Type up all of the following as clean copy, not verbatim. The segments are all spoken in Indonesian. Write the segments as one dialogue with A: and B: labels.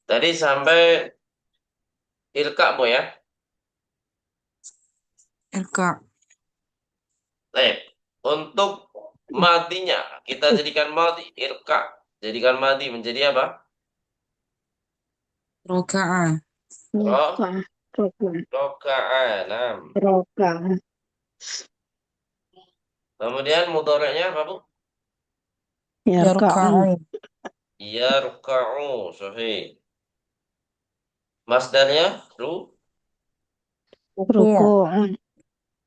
A: Tadi sampai ilka bu ya.
B: LK.
A: Untuk matinya kita jadikan mati ilka. Jadikan mati menjadi apa?
B: Roka'a.
A: Roh,
C: Rokah, rokah,
A: roka'anam.
C: rokah.
A: Kemudian mudhari'nya apa bu?
C: Yarka'u,
B: Yarka'u.
A: Yarka'u. Sahih. Masdarnya
B: Ruku'.
C: ruku'un,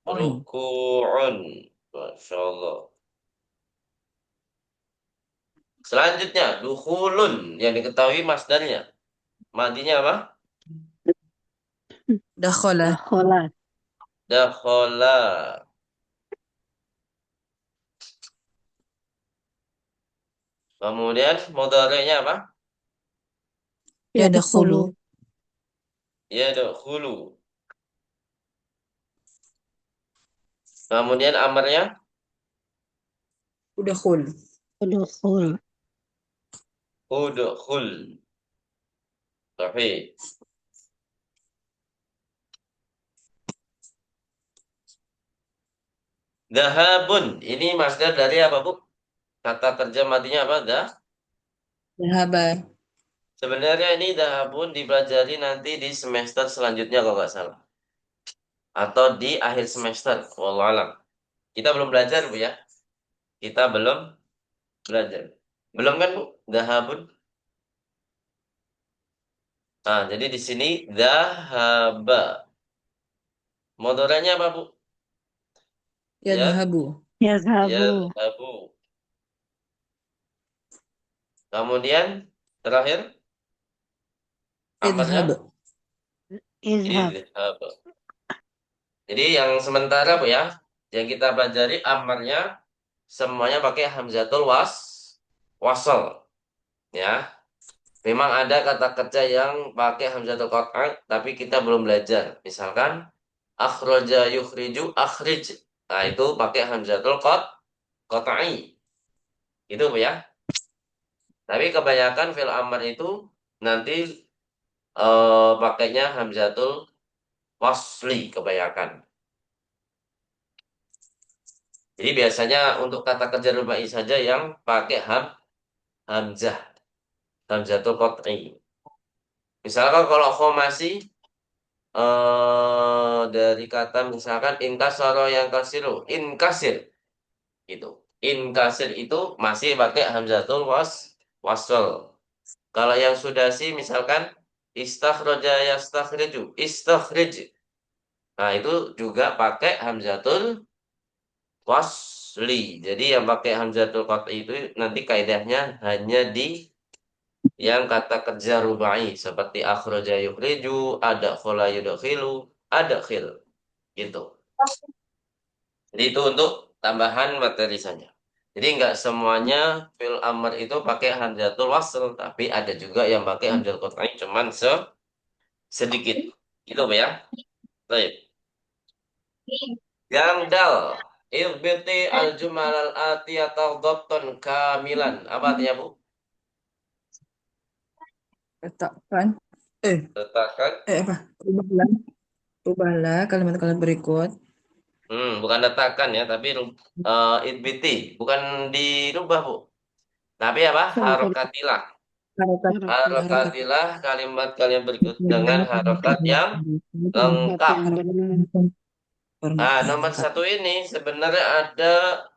A: ruku'un. Masya Allah. Selanjutnya, dukhulun. Yang diketahui masdarnya. Madinya apa?
B: Dakhala.
C: dakhala,
A: Dakhola. Kemudian mudhari'nya apa?
C: yadkhulu,
B: Yadkhulu.
A: Yadkhulu. Kemudian amarnya
B: Udkhul.
C: udkhul,
A: udkhul. Sahih. Dahabun. Ini masdar dari apa, Bu? Kata kerja matinya apa?
B: Dhahaba.
A: Sebenarnya ini dahabun dipelajari nanti di semester selanjutnya kalau nggak salah. Atau di akhir semester. Wallahu alam. Kita belum belajar, Bu ya. Kita belum belajar. Belum kan, Bu? Dahabun. Nah, jadi di sini dahaba. Modalnya apa, Bu? Ya,
B: Yadhabu.
A: ya,
C: yazhabu,
A: Abu. Kemudian terakhir
B: Idhab.
A: amarnya
C: izhab,
A: idhab. Jadi yang sementara Bu ya, yang kita pelajari amarnya semuanya pakai hamzatul wasal ya. Memang ada kata kerja yang pakai hamzatul qat'i tapi kita belum belajar. Misalkan akhraja yukhriju akhrij. Nah, itu pakai hamzatul qat'i. Itu Bu ya. Tapi kebanyakan fil amar itu nanti pakainya hamzatul wasli kebanyakan. Jadi biasanya untuk kata kerja rubai saja yang pakai hamzah, hamzatul qat'i. Misalkan kalau khomasi dari kata misalkan inkasaro yang kasiru, inkasir gitu. Inkasir itu masih pakai hamzatul wasl. Kalau yang sudasi misalkan istakhraja yastakhriju, istakhrij. Nah, itu juga pakai hamzatul wasli. Jadi yang pakai hamzatul qat'i itu nanti kaidahnya hanya di yang kata kerja rubai seperti akhraja yukhriju, adkhala yudkhilu, adkhil gitu. Jadi itu untuk tambahan materi saja. Jadi nggak semuanya fil amr itu pakai hamzatul wasl, tapi ada juga yang pakai hamzatul qat'i cuman sedikit. Gitu ya. Baik. Yang dal. Irbiti al-jumal al-atiyata dhabtan kamilan. Apa artinya, Bu?
B: Letakkan. Eh.
A: Letakkan.
B: Apa? Rubahlah. Rubahlah kalimat-kalimat berikut.
A: Bukan letakkan ya, tapi irbiti. Bukan dirubah, Bu. Tapi apa?
C: bukan
A: Harokatilah.
B: Harokat.
C: harakat,
B: Harokat.
A: Harokatilah kalimat-kalimat berikut dengan harokat yang
C: harakat
A: lengkap.
C: yang benar,
A: Ah, nomor satu ini sebenarnya ada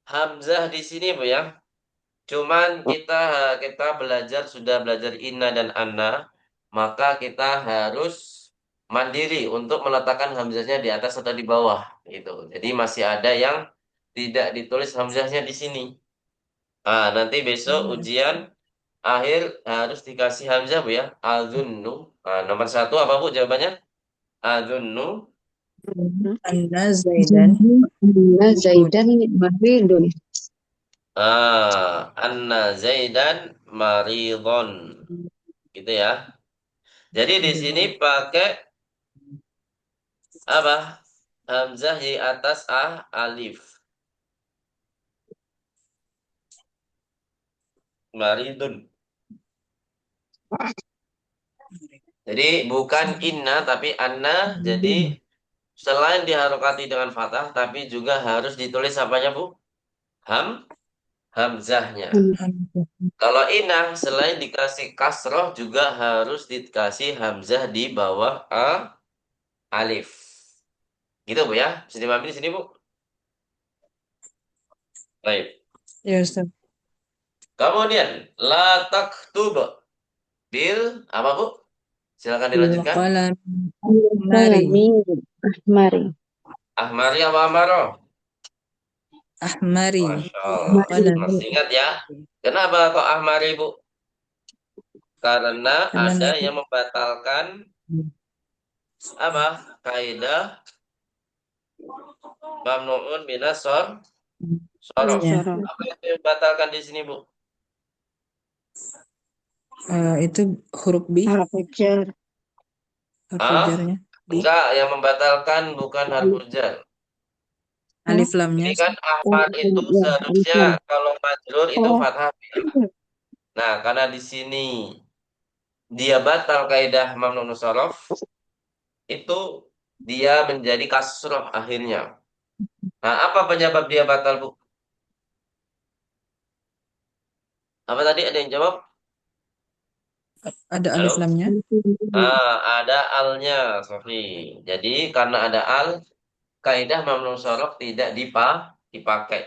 A: hamzah di sini, Bu ya. Cuman kita belajar sudah belajar inna dan anna, maka kita harus mandiri untuk meletakkan hamzahnya di atas atau di bawah gitu. Jadi masih ada yang tidak ditulis hamzahnya di sini. Ah, nanti besok ujian akhir harus dikasih hamzah Bu ya. Azunnu. Ah, nomor satu apa Bu jawabannya? Azunnu.
B: Anna Zaidan.
C: Anna Zaidan maridun,
A: Anna Zaidan maridon. Gitu ya. Jadi di sini pakai apa? Hamzah di atas alif. Maridun. Jadi bukan inna tapi anna. Jadi selain diharokati dengan fathah, tapi juga harus ditulis apanya, Bu? Ham, hamzahnya. Kalau inna selain dikasih kasroh juga harus dikasih hamzah di bawah alif. Gitu, Bu ya? Bisa dipahami di sini, Bu? Baik.
B: Ya, Ustaz.
A: Kemudian la taktub bil apa, Bu? Silakan dilanjutkan.
B: Qalam ahmari.
C: Qalami ahmari.
A: Ahmari apa amaro?
B: Ahmari.
A: Masya Allah.
B: Qalam.
A: Masih ingat ya? Kenapa kok ahmari, Bu? Karena
B: Karena
A: ada
B: mereka
A: yang membatalkan apa? Kaidah mamnuun minas sorof.
B: ya,
C: Sorong.
A: Apa yang membatalkan di sini, Bu?
B: itu huruf B,
C: Harap jar.
B: huruf
A: Ah,
B: jarnya B,
A: enggak, yang membatalkan bukan harful jar.
B: alif lamnya.
A: Ini kan ahmad itu
C: Ya,
A: seharusnya
C: alifan.
A: kalau majrur itu
C: Oh,
A: fathah. Nah, karena di sini dia batal kaidah mamnuun sorof, itu dia menjadi kasroh akhirnya. Nah, apa penyebab dia batal, Bu? Apa tadi ada yang jawab?
B: Ada alif
A: Halo?
B: lamnya.
A: Ada alnya, Sofi. Jadi karena ada al, kaidah mamnu sorof tidak dipakai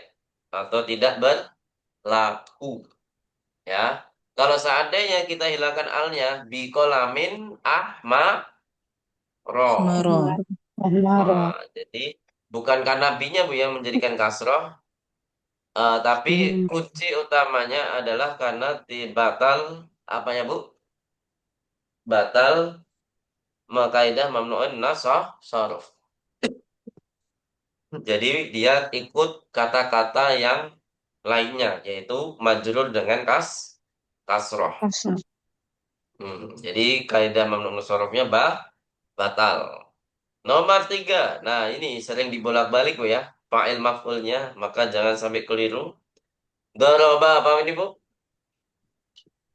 A: atau tidak berlaku. Ya, kalau seandainya kita hilangkan alnya, bikolamin ahmaro.
B: Ahmaro.
C: ahmaro.
A: Jadi bukan karena binya, Bu, yang menjadikan kasroh, tapi kunci utamanya adalah karena batal apa ya, Bu? Batal kaidah mamnuun nasah sorof. Jadi dia ikut kata-kata yang lainnya, yaitu majrur dengan kasroh.
C: Asal.
A: Jadi kaidah mamnu sorofnya batal. Nomor 3. Nah, ini sering dibolak-balik, Bu ya. Fa'il maf'ulnya, maka jangan sampai keliru. Doroba apa ini, Bu?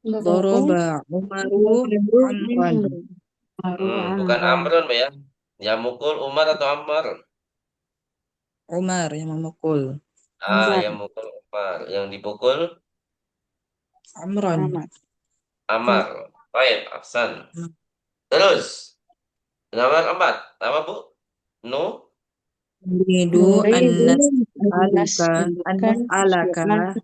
B: Doroba Umaru Amran.
A: Bukan Amrun, Bu ya. Yang mukul Umar atau Ammar?
B: Umar yang memukul.
A: Yang mukul Umar. Yang dipukul
B: Amran.
A: Ammar. Baik, Ahsan. Terus, nomor 4. Apa, Bu? Nu?
B: Nuridu annas alaka annas alaka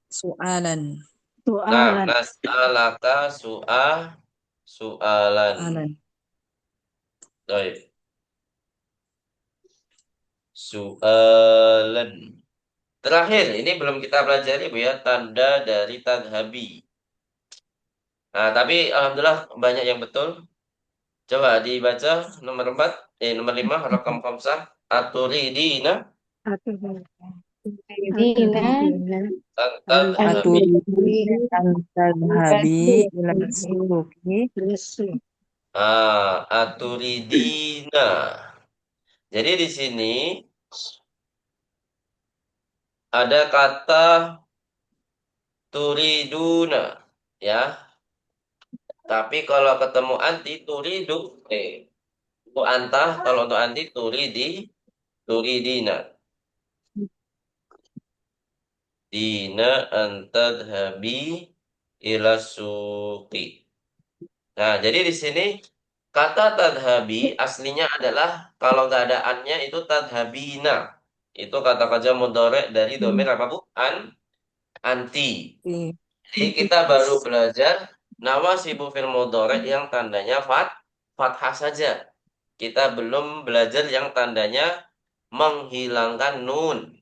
C: Soalan.
B: soalan.
A: Nah,
C: Soalan.
A: nas'alaka su'alan.
B: Soalan.
A: Baik. Su'alan. Terakhir, ini belum kita pelajari, Bu ya, tanda dari tadhabi. Nah, tapi alhamdulillah banyak yang betul. Coba dibaca nomor 5, rakam khamsah. Aturidina
C: Dina
A: tadhabi.
B: Aturidu an tadhabi ila suki.
A: Aturidina. Jadi di sini ada kata turiduna, ya. Tapi kalau ketemu anti turidu, untuk anta, kalau untuk anti turidina. Dina antadhabi ila suqi. Nah, jadi di sini kata tadhabi aslinya adalah kalau nggak ada annya itu tadhabina. Itu kata kerja mudhari dari domir apa, Bu? Anti. Jadi kita baru belajar nawasibu fil mudhari yang tandanya fathah saja. Kita belum belajar yang tandanya menghilangkan nun.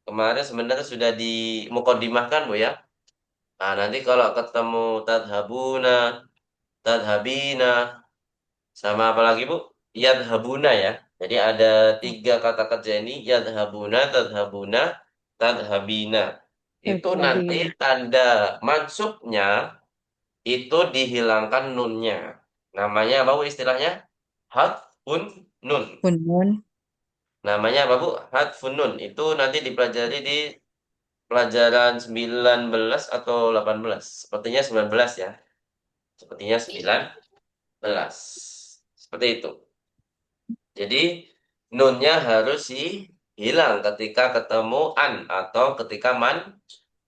A: Kemarin sebenarnya sudah dimukadimahkan, Bu ya. Nah, nanti kalau ketemu tadhabuna, tadhabina, sama apa lagi, Bu? Yadhabuna ya. Jadi ada 3 kata kerja ini, yadhabuna, tadhabuna, tadhabina. Itu nanti tanda mansubnya itu dihilangkan nunnya. Namanya apa, Bu, istilahnya? Hadfun nun.
B: Punun.
A: Namanya apa, Bu? Hadfun nun. Itu nanti dipelajari di pelajaran 19 atau 18. Sepertinya 19 ya. Sepertinya 19. Seperti itu. Jadi nunnya harus hilang ketika ketemu an atau ketika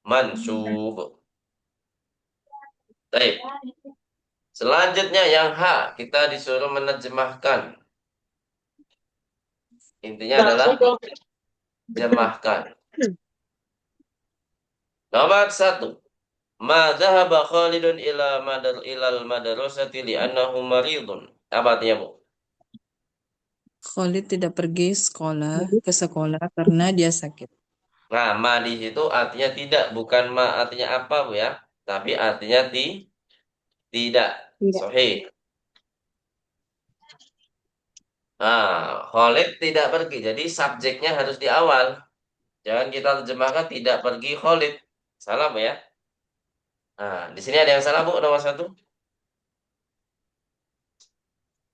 A: mansub. Baik. Selanjutnya yang H, kita disuruh menerjemahkan. Intinya adalah menerjemahkan. Nomor 1. Ma dhahaba Khalidun ilal madrasati li'annahu maridun. Apa artinya, Bu?
B: Khalid tidak pergi ke sekolah karena dia sakit.
A: Nah, ma di situ artinya tidak, bukan ma artinya apa, Bu ya. Tapi artinya tidak.
C: Tidak.
A: Sahih. Nah, Khalid tidak pergi. Jadi subjeknya harus di awal. Jangan kita terjemahkan tidak pergi Khalid. Salah, Bu ya. Nah, di sini ada yang salah, Bu, nomor 1.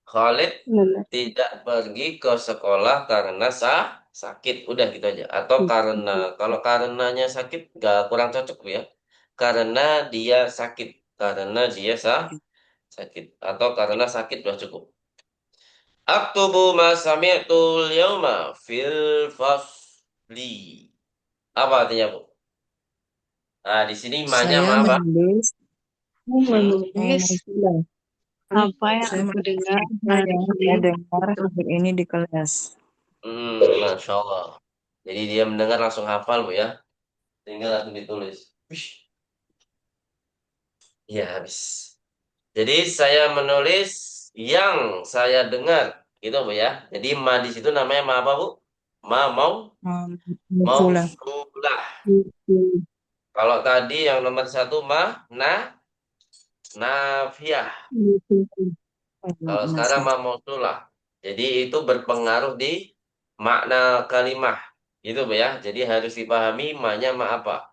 A: Khalid
C: Benar.
A: tidak pergi ke sekolah karena sakit. Udah gitu aja. Atau karena, kalau karenanya sakit, gak kurang cocok, Bu ya. Karena dia sakit. Karena dia sakit. Atau karena sakit, udah cukup. Aktubu ma sami'tul yauma fil fasli. Apa artinya, Bu? Nah, di sini ma-nya
B: Saya
A: ma apa?
B: menulis
C: Menulis
B: mengulang
C: apa yang
B: saya
C: aku
B: menulis
C: dengar
B: apa
C: hari
B: yang
C: ini.
B: saya dengar hari ini di kelas.
A: Masya Allah. Jadi dia mendengar langsung hafal, Bu ya. Tinggal langsung ditulis. Wih, ya habis. Jadi saya menulis yang saya dengar. Gitu, Bu ya. Jadi ma di situ namanya ma apa, Bu? Ma
B: Mengulang.
A: mausulah.
C: Hmm.
A: Kalau tadi yang nomor 1 ma nafiyah. Kalau sekarang
B: Nasib.
A: ma mausulah. Jadi itu berpengaruh di makna kalimah. Gitu, Bu ya. Jadi harus dipahami ma-nya ma apa.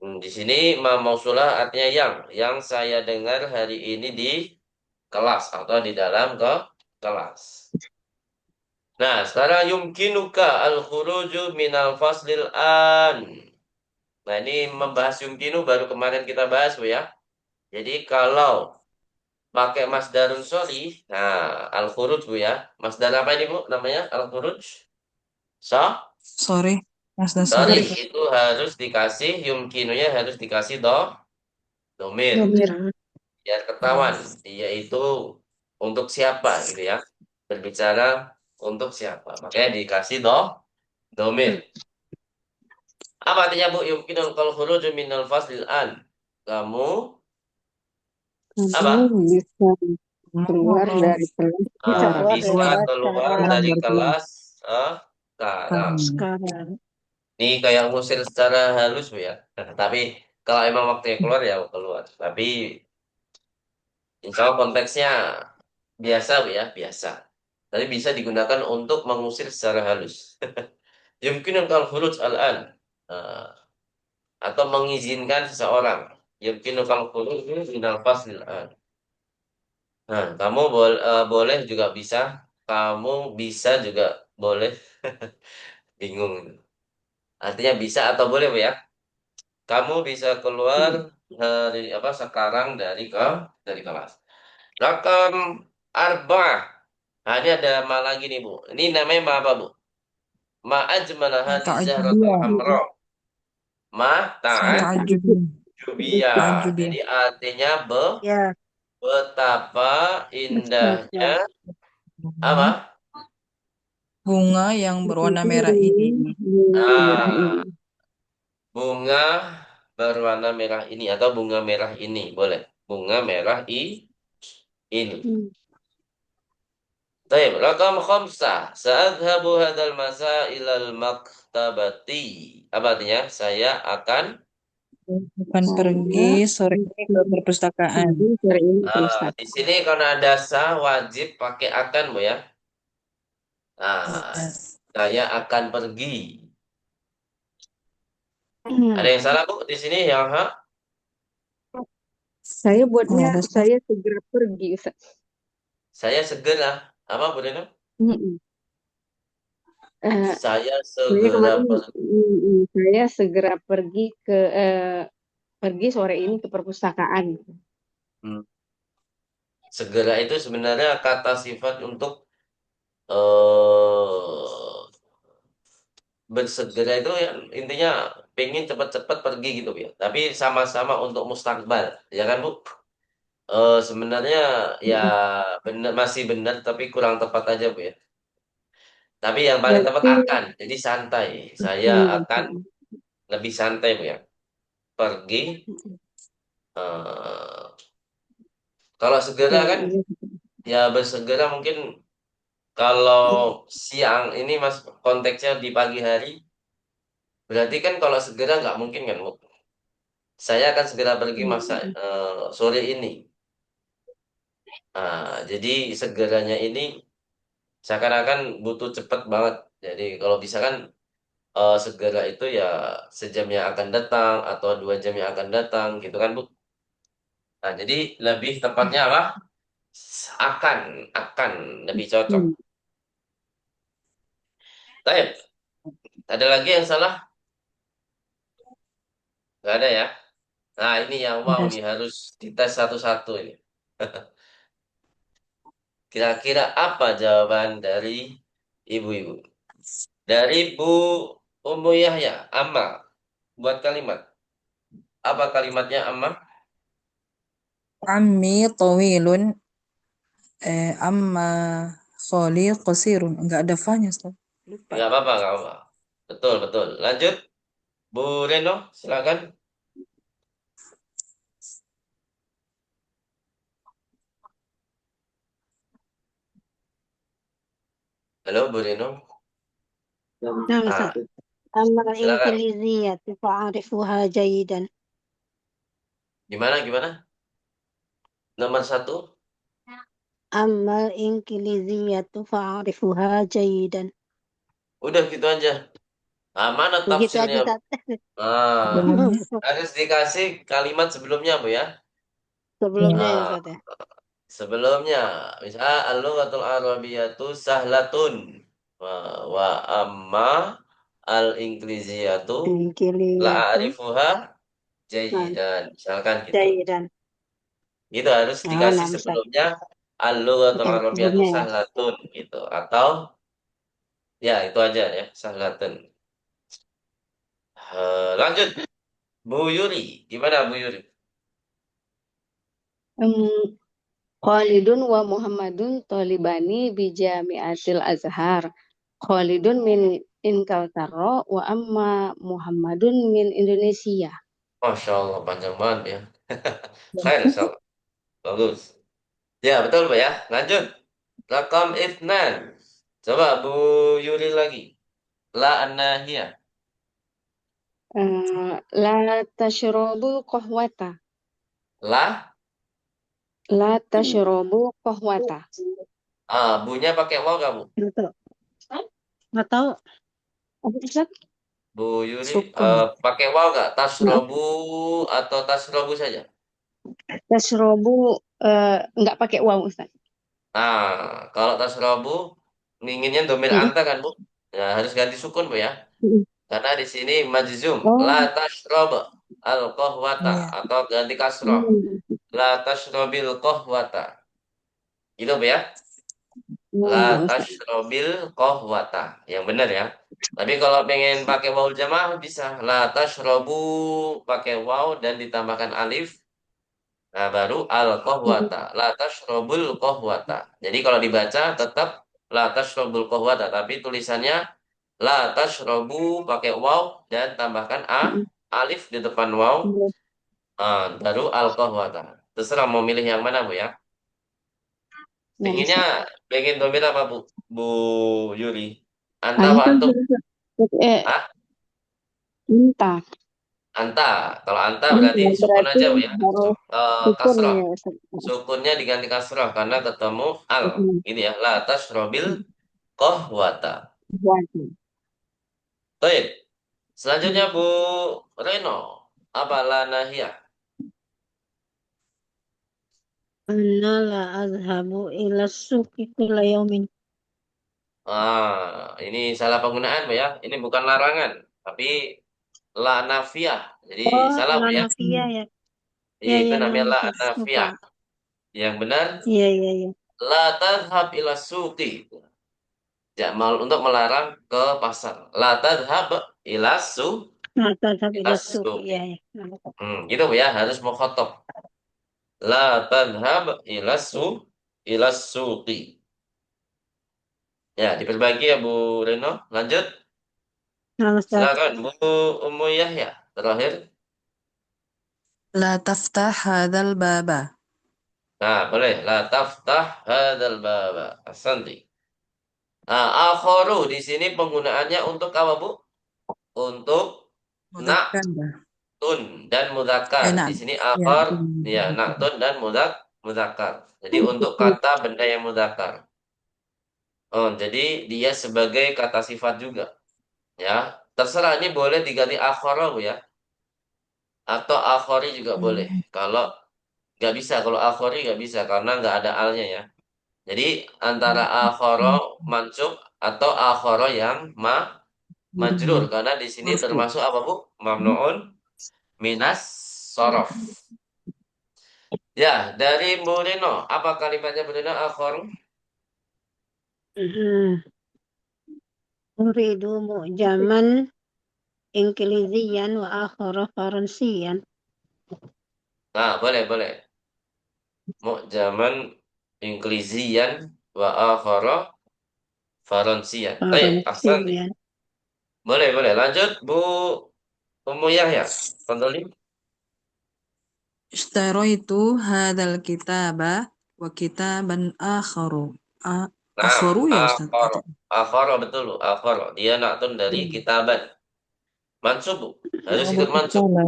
A: Di sini ma mausulah artinya yang saya dengar hari ini di kelas atau di dalam kelas. Nah, sekarang yumkinuka al-khuruju minal faslil an. Nah, ini membahas yumkinu baru kemarin kita bahas, Bu ya. Jadi kalau pakai masdarun sholih, nah al-khuruj, Bu ya. Masdar apa ini, Bu? Namanya al-khuruj?
B: Sorry, Mas
A: Sorry,
B: Sorry.
A: itu harus dikasih yumkinunya harus dikasih domir.
C: Domir.
A: Biar ketahuan dia itu untuk siapa gitu ya. Berbicara untuk siapa. Makanya dikasih domir. Apa artinya, Bu? Yumkinul kal khuruju minal faslil an. Kamu
C: Kamu
A: apa?
C: bisa keluar dari kelas. Bisa keluar dari
A: Bisa
C: kelas
A: keluar
C: sekarang.
A: dari
B: dari kelas.
A: kelas sekarang.
C: Sekarang.
A: Ini kayak ngusir secara halus, Bu ya. Tapi kalau emang waktunya keluar ya keluar. Tapi insya Allah konteksnya biasa, Bu ya, biasa. Tapi bisa digunakan untuk mengusir secara halus. Yumkinul kal khuruj al-an. Nah, atau mengizinkan seseorang. Yumkinul kal khuruj minal faslil an. Nah, kamu boleh juga bisa. Kamu bisa juga boleh. Bingung. Artinya bisa atau boleh, Bu ya. Kamu bisa keluar dari apa sekarang dari kelas. Rakam arba'ah. Nah, ini ada ma lagi nih, Bu. Ini namanya ma apa, Bu? Ma ajmalaha zahratul
B: Ta'ajubiyah.
A: hamra. Ma
B: Ta'ajubiyah.
A: ta'ajubiyah.
B: Ta'ajubiyah.
A: Jadi artinya
C: Ya,
A: betapa indahnya
C: betapa
A: apa?
B: Bunga yang berwarna merah ini.
C: bunga merah
A: Ah,
C: ini.
A: bunga berwarna merah ini atau bunga merah ini boleh. Bunga merah ini.
C: Hmm.
A: Baik, rakam khamsah. Sa'adhabu hadal masa ilal maktabati. Apa artinya? Saya akan
B: Akan pergi
C: Saya
B: sore ini ke perpustakaan.
C: pergi sore ini ke
A: di
C: Ustadz.
A: sini karena ada wajib pakai akan, Bu ya. Nah,
B: Iya.
A: saya akan pergi. Ada
C: Hmm.
A: yang salah, Bu, di sini yang ha?
C: Saya buatnya
B: Ada
C: saya segera pergi Ustadz.
A: Saya segera. Apa, Bu Reno?
C: Hmm. Eh,
A: Saya
C: saya
A: segera
C: kemarin
A: pergi.
C: saya segera pergi sore ini ke perpustakaan.
A: Hmm. Segera itu sebenarnya kata sifat untuk eh bersegera itu ya intinya pengen cepat-cepat pergi gitu ya. Tapi sama-sama untuk mustakbal, ya kan Bu? Sebenarnya ya benar masih benar tapi kurang tepat aja Bu ya. Tapi yang paling tepat
C: Berarti
A: akan. Jadi santai. Saya akan lebih santai Bu ya. Pergi. eh Kalau segera
C: ya,
A: kan
C: iya.
A: ya bersegera mungkin kalau siang ini mas konteksnya di pagi hari. Berarti kan kalau segera nggak mungkin kan Bu. Saya akan segera pergi masa sore ini. Jadi segeranya ini seakan-akan butuh cepat banget. Jadi kalau bisa kan segera itu ya sejam yang akan datang atau 2 jam yang akan datang gitu kan Bu. Nah jadi lebih tepatnya apa? Akan, akan lebih cocok.
C: Hmm.
A: Baik, ada lagi yang salah? Nggak ada ya? Nah ini yang wow
B: Ada.
A: nih harus dites satu-satu ini. Kira-kira apa jawaban dari ibu-ibu? Dari Bu Ummu Yahya, Amma, buat kalimat. Apa kalimatnya Amma?
B: Ammi tawilun, amma khali qasirun. Enggak ada fanya, Ustaz. Lupa.
A: Nggak apa-apa, nggak apa-apa. Betul, betul. Lanjut, Bu Reno, silakan. Halo, Bu Reno.
C: نعم أستاذ.
A: Ah,
C: أما
A: silakan.
C: الإنجليزية فأعرفها جيدا.
A: Gimana, gimana? Nomor satu.
C: أما الإنجليزية فأعرفها جيدا.
A: Udah gitu aja. Mana
C: Begitu
A: tafsirnya?
C: aja, Ustaz.
A: Ah,
B: Sebelumnya
A: harus dikasih kalimat sebelumnya, Bu ya.
C: Sebelumnya ya,
A: Ah,
C: Ustaz ya.
A: sebelumnya, misalnya al-lughatul arabiyatu sahlatun. Wa amma al-ingliziyatu la
C: الإنجليزية
A: a'rifuha
C: نعم
A: jayidan. Misalkan gitu.
C: جيدا.
A: Gitu harus dikasih
C: نعم أستاذ.
A: sebelumnya al-lughatul
C: Oke,
A: arabiyatu
C: sebelumnya ya.
A: sahlatun gitu. Atau ya itu aja ya, sahlatun. Lanjut, Bu Yuri. Gimana Bu Yuri?
C: Em, Khalidun wa Muhammadun talibani bi Jami'atil Azhar. Khalidun min Inkaltaro wa amma Muhammadun min Indonesia.
A: Masya Allah, panjang banget ya. Khair, Insya Allah. Bagus. Ya, betul, Pak ya. Lanjut. Rakam Ifnan. Coba Bu Yuri lagi. La anahiyah.
C: La tashrabul qahwata.
A: La.
C: La tashrabul qahwata.
A: Bunya pakai waw kamu.
C: Nggak tahu. Nggak tahu. Apa itu, Ustaz?
A: Bu Yuri,
B: sukun.
A: pakai waw nggak?
C: Maaf.
A: Tasrobu atau tasrobu saja?
C: Tashrobu nggak pakai waw, Ustaz.
A: Nah, kalau tasrobu, inginnya domir
C: Mm.
A: anta kan, Bu? Nah, harus ganti sukun, Bu ya.
C: Mm.
A: Karena di sini majzum. La
C: Oh.
A: tashrob al-kohwata.
B: Iya.
A: Atau ganti kasroh.
C: Hmm.
A: La tashrobil kohwata. Gitu, Bu ya. La
C: Oh, ya, Ustaz.
A: tashrobil kohwata. Yang benar ya. Tapi kalau pengen pakai waw jamaah bisa. La tashrobu pakai waw dan ditambahkan alif. Nah, baru
C: Mm.
A: al-qahwata. La tashrabul qahwata. Jadi kalau dibaca tetap la tashrabul qahwata, tapi tulisannya la tashrabu pakai waw dan tambahkan
C: Mm.
A: alif di depan waw,
C: Mm.
A: baru al-qahwata. Terserah mau milih yang mana, Bu ya.
C: Ya,
A: Pinginnya
C: Ustaz.
A: pengen domir apa, Bu? Bu Yuri. Anta apa
C: Antum
A: antum?
C: pakai
A: Hah?
C: entah.
A: Anta. Kalau anta berarti
C: Entah
A: sukun
C: berarti
A: aja, Bu ya.
C: harus sukun
A: Kasrah.
C: ya, Ustaz.
A: Sukunnya diganti kasrah karena ketemu al.
C: Mm.
A: Gitu ya. La tashrabil Kohwata.
C: Wajib.
A: Baik. Selanjutnya Bu Reno. Apa la nahiyah?
C: Ana la azhabu ila suqi kulla yaumin.
A: Ini salah penggunaan Bu ya. Ini bukan larangan, tapi la nafiyah. Jadi
C: Oh,
A: salah Bu
C: la
A: ya.
C: nafiyah ya. Ya,
A: Itu
C: ya,
A: namanya
C: memang
A: la
C: Ustaz. Lupa.
A: nafiyah. Yang benar,
C: Iya, iya, iya.
A: la tadhhab ila suqi. Ya, untuk melarang ke pasar. La tadhhab ila
C: Mata
A: ila
C: sampai suki,
A: suqi.
C: iya, iya.
A: Gitu Bu ya, harus mukhatab. La tadhhab ila suqi. Ya, diperbaiki ya Bu Reno. Lanjut.
C: Nah, Ustaz.
A: Silakan Bu Ummu Yahya. Terakhir.
B: La taftah hadzal baba.
A: Nah, boleh. La taftah hadzal baba. Ahsanti. Nah, akharu di sini penggunaannya untuk apa, Bu? Untuk
B: Mudzakkar.
A: naktun dan mudzakkar. Di
B: Na'am.
A: sini
B: Ya,
A: akhar
B: itu.
A: ya naktun dan mudzakkar. Jadi untuk kata benda yang mudzakkar. Oh, jadi dia sebagai kata sifat juga, ya. Terserah ini boleh diganti akhara, Bu ya. Atau akhori juga boleh. Kalau nggak bisa, kalau akhori nggak bisa karena nggak ada alnya ya. Jadi antara akhara mansub atau akhara yang majrur karena di sini
B: Marfu.
A: termasuk apa Bu? Mamnuun minas sorof. Ya, dari Bu Reno, apa kalimatnya Bu Reno akhor?
C: Uridu mu'jaman Ingkilizian wa akhara Faransian.
A: Nah, boleh, boleh. Mu'jaman Inggrizian wa akhara Faransian. Baik, ahsan.
C: Faransian.
A: Boleh, boleh. Lanjut, Bu Ummu Yahya. Kontroli.
B: Ishtaraitu hadzal kitaba wa kitaban akharu.
A: Naam,
B: Akharu ya Ustaz?
A: akhara.
B: Atau
A: Akhara betul, Bu. Akhara. Dia naktun dari kitaban. Mansub, Bu. Harus
B: oh,
A: ikut
B: berarti
A: mansub.
B: salah.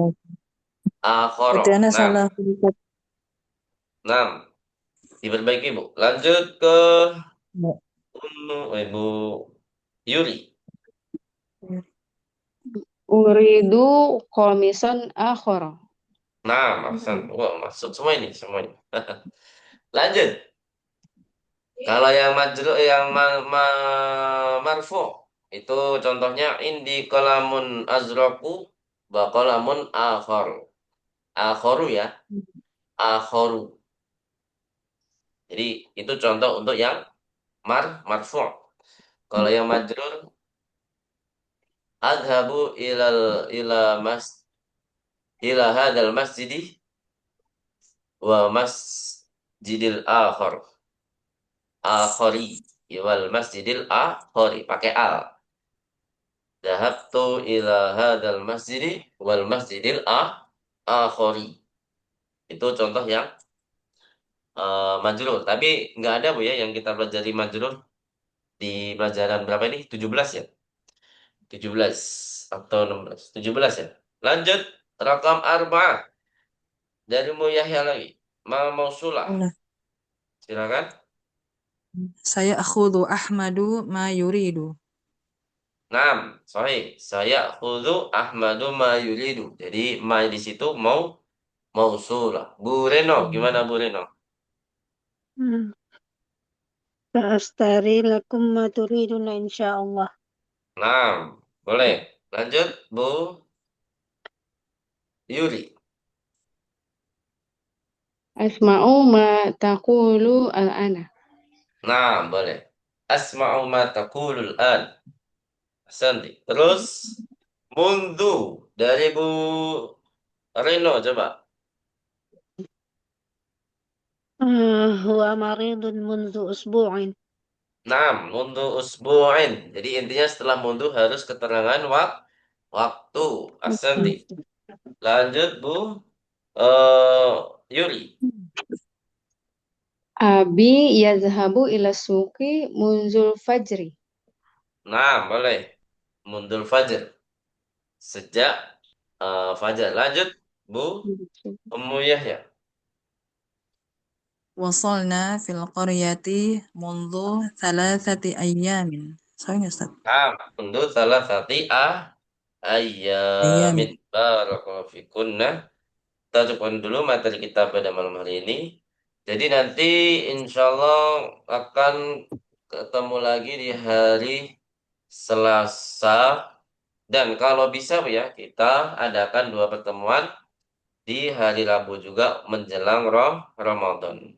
A: Akhara.
B: Berarti anak
A: Naam,
B: salah.
A: naam. Diperbaiki, Bu. Lanjut ke
B: Ya.
A: Ibu Yuri.
D: Uridu komisan akhor.
A: Nah, ahsan. Wah, masuk semua ini, semua ini. Lanjut. Kalau yang majru marfu itu contohnya indi kolamun azraku wa kolamun akhor. Akhoru ya, akhoru. Jadi itu contoh untuk yang marfu. Kalau yang majrur adhabu ila hadal masjidi wa masjidil akhor. Akhori wal masjidil akhori pakai al. Dhahabtu ila hadzal masjidi wal masjidil akhori. Itu contoh yang majrur. Tapi nggak ada Bu ya yang kita pelajari majrur di pelajaran berapa ini? 17 ya? 17 atau 16? 17 ya. Lanjut rakam arba'ah dari Mu Yahya lagi. Mausulah.
B: Salah.
A: Silakan.
B: Saya akhudhu Ahmadu ma yuridu.
A: Naam, sahih. Saya khudu Ahmadu ma yuridu. Jadi ma di situ mausulah. Bu Reno, gimana Bu Reno?
C: Hmm. Sa'astari lakum ma turiduna insyaallah.
A: Naam, boleh. Lanjut Bu Yuri.
D: Asma'u ma taqulu al-ana.
A: Naam, boleh. Asma'u ma taqulul an. Santi. Terus mundu dari Bu Reno coba.
C: Huwa maridun mundu usbu'in.
A: Naam, mundu usbu'in. Jadi intinya setelah mundu harus keterangan waktu. Asanti. Lanjut Bu eh Yuri.
D: Abi yazhabu ila suqi munzul fajri.
A: Naam, boleh. Mundul fajar. Sejak fajar. Lanjut Bu Ummu Yahya.
B: Wasalna fil qaryati mundu thalathati ayyamin. Sorry nggak Ustaz?
A: Naam, mundu salah sati ayamin.
B: Ayyamin.
A: Barakallahu fikunna. Kita cukupkan dulu materi kita pada malam hari ini. Jadi nanti insya Allah akan ketemu lagi di hari Selasa. Dan kalau bisa Bu ya, kita adakan dua pertemuan di hari Rabu juga menjelang Ramadan.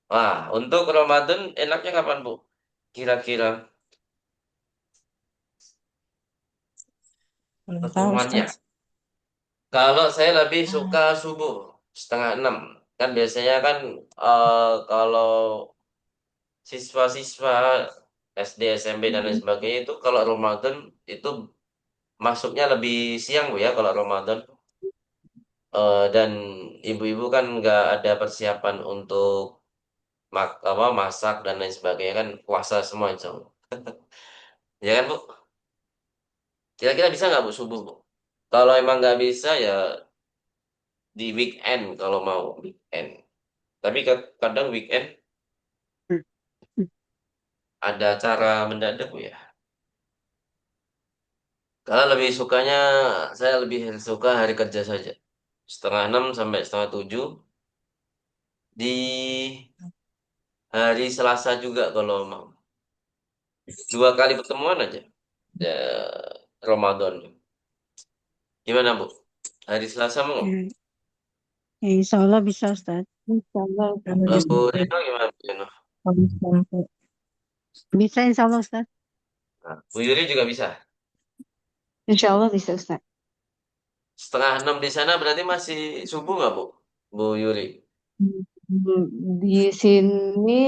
A: Wah, untuk Ramadan enaknya kapan, Bu? Kira-kira
B: Belum tahu,
A: pertemuannya.
B: Ustaz.
A: Kalau saya lebih
B: Ah,
A: suka subuh, 5:30. Kan biasanya kan kalau siswa-siswa SD, SMP, dan lain sebagainya itu kalau Ramadan itu masuknya lebih siang, Bu ya, kalau Ramadan. Dan ibu-ibu kan nggak ada persiapan untuk masak dan lain sebagainya kan puasa semua insya Allah. Ya kan, Bu? Kira-kira bisa nggak, Bu, subuh, Bu? Kalau emang nggak bisa ya di weekend kalau mau weekend. Tapi kadang weekend ada acara mendadak, Bu ya. Kalau lebih sukanya saya lebih suka hari kerja saja. 5:30 sampai 6:30 di hari Selasa juga kalau mau. 2 kali pertemuan aja. Ya, Ramadan. Gimana, Bu? Hari Selasa mau?
C: Ya, ya, insya Allah bisa Ustaz.
D: Insya Allah, Ustaz.
B: kalau
A: Bu
B: bisa.
A: Reno gimana, Bu Reno?
B: Kalau sampai.
C: Bisa insya Allah Ustaz.
A: Nah, Bu Yuri juga bisa.
D: Insya Allah bisa, Ustaz.
A: 5:30 di sana berarti masih subuh nggak, Bu? Bu Yuri.
D: Hmm, Di sini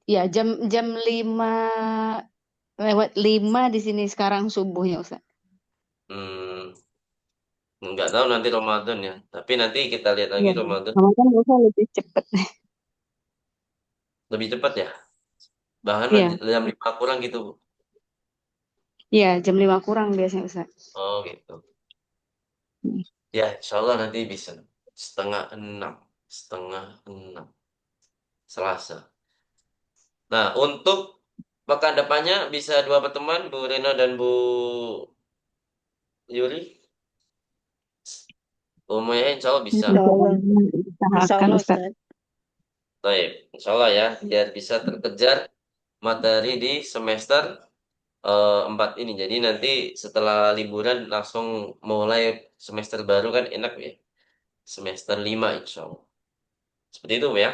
D: ya jam jam 5 lewat 5 di sini sekarang subuhnya, Ustaz.
A: Hmm, nggak tahu nanti Ramadan ya. Tapi nanti kita lihat lagi
D: Iya.
A: Ramadan.
D: Ramadan biasa lebih cepat.
A: Lebih cepat ya. Bahkan
D: Iya,
A: jam 5 kurang gitu, Bu.
D: iya jam 5 kurang biasanya, Ustaz.
A: Oh gitu. Ya, insya Allah nanti bisa. 5:30. 5:30. Selasa. Nah, untuk pekan depannya bisa 2 pertemuan, Bu Reno dan Bu Yuri. Umumnya insya Allah bisa.
C: Insya Allah. Insya
D: Usahakan,
C: Allah
D: Ustaz.
C: Ustaz.
A: Baik, insya Allah ya, biar bisa terkejar materi di semester 4 ini. Jadi nanti setelah liburan langsung mulai semester baru kan enak ya. Semester 5 insya Allah. Seperti itu ya.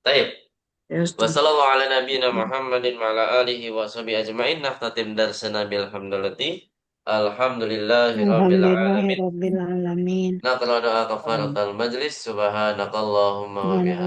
A: Baik.
B: Ya, Ustaz.
A: Wassalamualaikum ala nabiyina Muhammadin wa ala alihi wa sahbihi ajma'in. Naftatim darsana bilhamdulillah. Alhamdulillahi rabbil alamin.
C: Alhamdulillahirabbil alamin.
A: Naqra doa kafaratal majlis. Subhanakallahumma wa bihamdika.